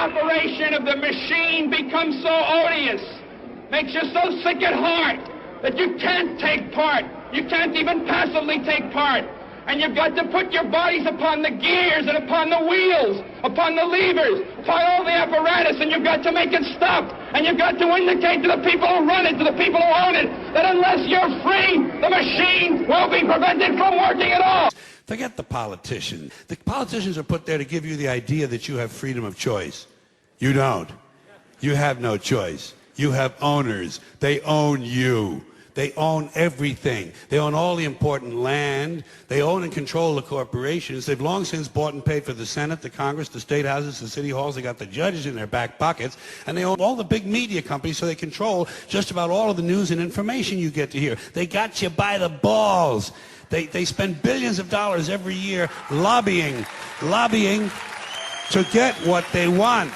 operation of the machine becomes so odious, makes you so sick at heart that you can't take part. You can't even passively take part. And you've got to put your bodies upon the gears and upon the wheels, upon the levers, upon all the apparatus, and you've got to make it stop. And you've got to indicate to the people who run it, to the people who own it, that unless you're free, the machine will be prevented from working at all. Forget the politicians. The politicians are put there to give you the idea that you have freedom of choice. You don't. You have no choice. You have owners. They own you. They own everything. They own all the important land. They own and control the corporations. They've long since bought and paid for the Senate, the Congress, the state houses, the city halls. They got the judges in their back pockets. And they own all the big media companies, so they control just about all of the news and information you get to hear. They got you by the balls. They spend billions of dollars every year lobbying to get what they want.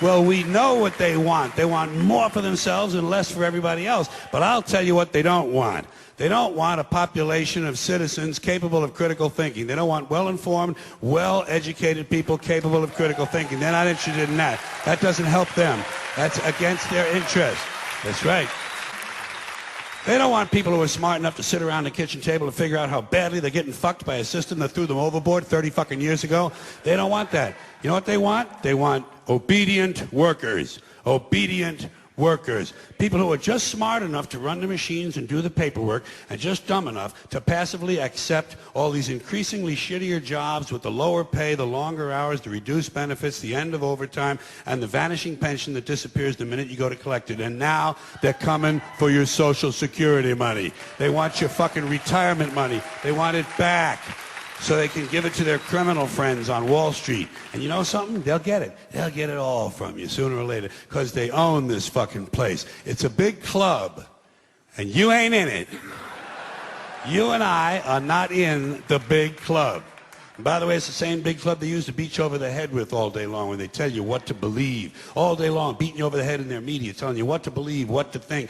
Well, we know what they want. They want more for themselves and less for everybody else. But I'll tell you what they don't want. They don't want a population of citizens capable of critical thinking. They don't want well-informed, well-educated people capable of critical thinking. They're not interested in that. That doesn't help them. That's against their interest. That's right. They don't want people who are smart enough to sit around the kitchen table and figure out how badly they're getting fucked by a system that threw them overboard 30 fucking years ago. They don't want that. You know what they want? They want obedient workers. Obedient workers. People who are just smart enough to run the machines and do the paperwork and just dumb enough to passively accept all these increasingly shittier jobs with the lower pay, the longer hours, the reduced benefits, the end of overtime, and the vanishing pension that disappears the minute you go to collect it. And now they're coming for your Social Security money. They want your fucking retirement money. They want it back, so they can give it to their criminal friends on Wall Street. And you know something? They'll get it. They'll get it all from you sooner or later, because they own this fucking place. It's a big club, and you ain't in it. You and I are not in the big club. And by the way, it's the same big club they use to beat you over the head with all day long when they tell you what to believe. All day long, beating you over the head in their media, telling you what to believe, what to think.